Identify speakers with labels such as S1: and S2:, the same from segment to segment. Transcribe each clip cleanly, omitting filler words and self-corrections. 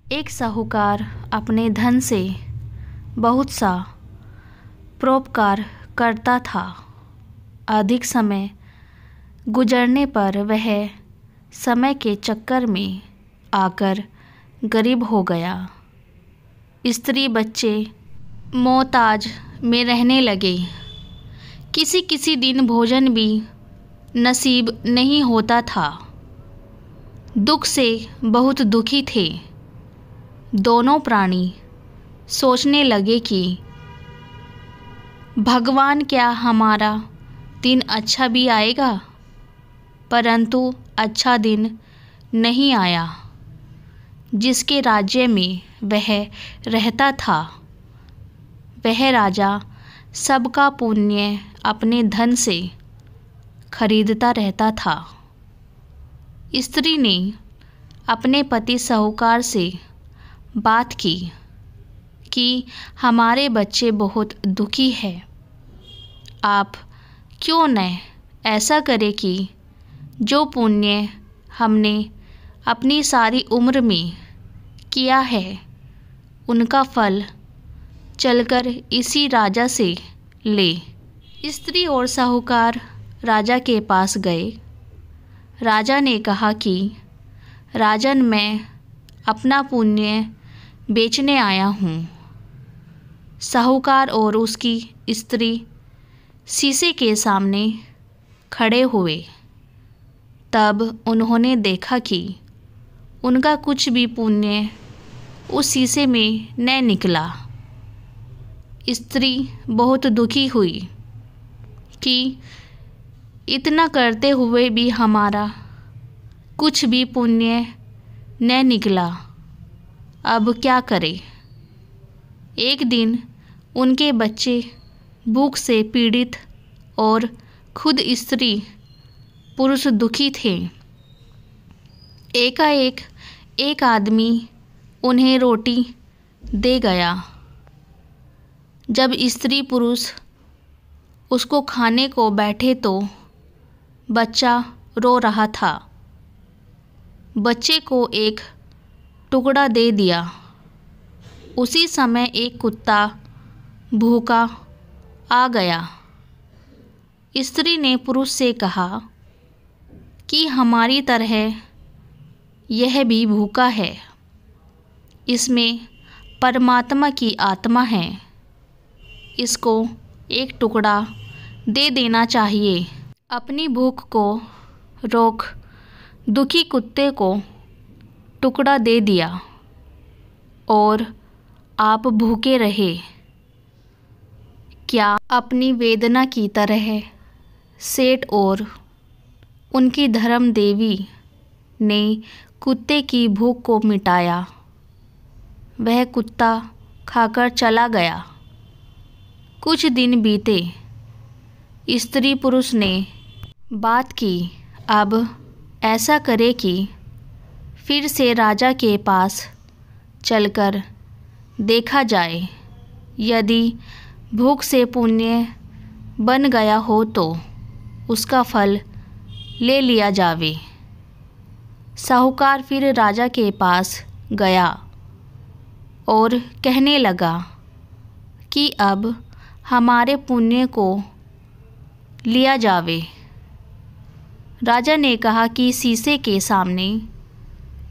S1: एक साहूकार अपने धन से बहुत सा परोपकार करता था। अधिक समय गुजरने पर वह समय के चक्कर में आकर गरीब हो गया। स्त्री बच्चे मोहताज में रहने लगे। किसी किसी दिन भोजन भी नसीब नहीं होता था। दुख से बहुत दुखी थे। दोनों प्राणी सोचने लगे कि भगवान क्या हमारा दिन अच्छा भी आएगा, परंतु अच्छा दिन नहीं आया। जिसके राज्य में वह रहता था वह राजा सबका पुण्य अपने धन से खरीदता रहता था। स्त्री ने अपने पति साहूकार से बात की कि हमारे बच्चे बहुत दुखी हैं। आप क्यों न ऐसा करें कि जो पुण्य हमने अपनी सारी उम्र में किया है उनका फल चलकर इसी राजा से ले। स्त्री और साहूकार राजा के पास गए। राजा ने कहा कि राजन, मैं अपना पुण्य बेचने आया हूँ। साहूकार और उसकी स्त्री शीशे के सामने खड़े हुए। तब उन्होंने देखा कि उनका कुछ भी पुण्य उस शीशे में न निकला। स्त्री बहुत दुखी हुई कि इतना करते हुए भी हमारा कुछ भी पुण्य न निकला, अब क्या करें। एक दिन उनके बच्चे भूख से पीड़ित और खुद स्त्री पुरुष दुखी थे। एकाएक एक आदमी उन्हें रोटी दे गया। जब स्त्री पुरुष उसको खाने को बैठे तो बच्चा रो रहा था। बच्चे को एक टुकड़ा दे दिया। उसी समय एक कुत्ता भूखा आ गया। स्त्री ने पुरुष से कहा कि हमारी तरह यह भी भूखा है। इसमें परमात्मा की आत्मा है। इसको एक टुकड़ा दे देना चाहिए। अपनी भूख को रोक दुखी कुत्ते को टुकड़ा दे दिया और आप भूखे रहे। क्या अपनी वेदना की तरह सेठ और उनकी धर्म देवी ने कुत्ते की भूख को मिटाया। वह कुत्ता खाकर चला गया। कुछ दिन बीते। स्त्री पुरुष ने बात की, अब ऐसा करे कि फिर से राजा के पास चलकर देखा जाए। यदि भूख से पुण्य बन गया हो तो उसका फल ले लिया जावे। साहूकार फिर राजा के पास गया और कहने लगा कि अब हमारे पुण्य को लिया जावे। राजा ने कहा कि शीशे के सामने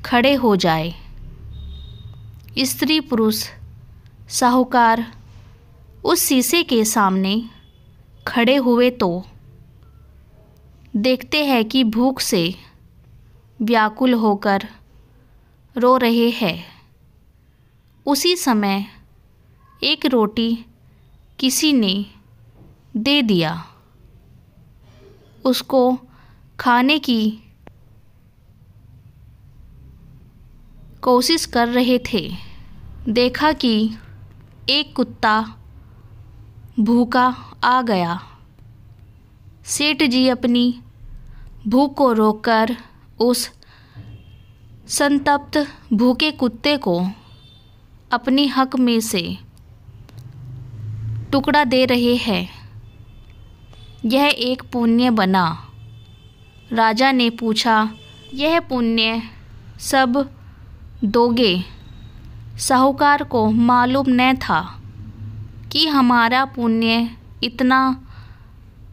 S1: खड़े हो जाए। स्त्री पुरुष साहूकार उस शीशे के सामने खड़े हुए तो देखते हैं कि भूख से व्याकुल होकर रो रहे हैं। उसी समय एक रोटी किसी ने दे दिया। उसको खाने की कोशिश कर रहे थे। देखा कि एक कुत्ता भूखा आ गया। सेठ जी अपनी भूख को रोककर उस संतप्त भूखे कुत्ते को अपनी हक में से टुकड़ा दे रहे हैं। यह एक पुण्य बना। राजा ने पूछा, यह पुण्य सब दोगे? साहूकार को मालूम न था कि हमारा पुण्य इतना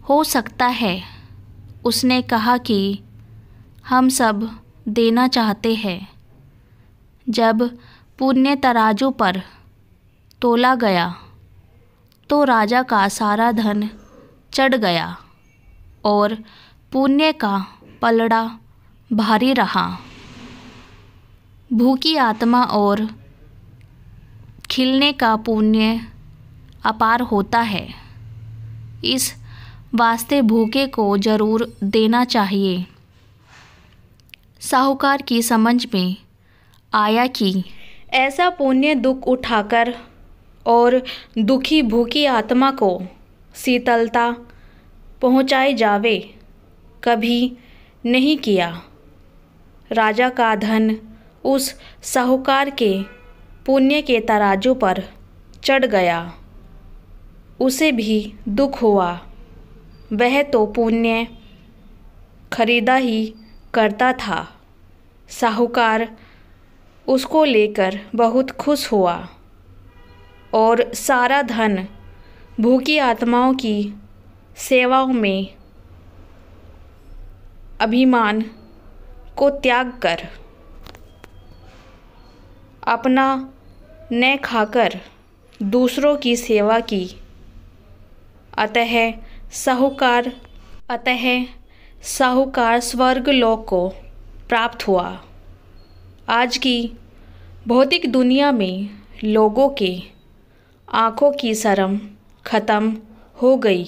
S1: हो सकता है। उसने कहा कि हम सब देना चाहते हैं। जब पुण्य तराजू पर तोला गया तो राजा का सारा धन चढ़ गया और पुण्य का पलड़ा भारी रहा। भूखी आत्मा और खिलने का पुण्य अपार होता है, इस वास्ते भूखे को जरूर देना चाहिए। साहूकार की समझ में आया कि ऐसा पुण्य दुख उठाकर और दुखी भूखी आत्मा को शीतलता पहुँचाई जावे कभी नहीं किया। राजा का धन उस साहूकार के पुण्य के तराजू पर चढ़ गया। उसे भी दुख हुआ। वह तो पुण्य खरीदा ही करता था। साहूकार उसको लेकर बहुत खुश हुआ और सारा धन भूखी आत्माओं की सेवाओं में अभिमान को त्याग कर अपना न खाकर दूसरों की सेवा की। अतः साहूकार स्वर्ग लोक को प्राप्त हुआ। आज की भौतिक दुनिया में लोगों के आँखों की शर्म खत्म हो गई।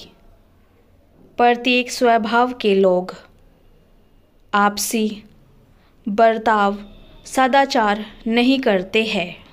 S1: प्रत्येक स्वभाव के लोग आपसी बर्ताव सदाचार नहीं करते हैं।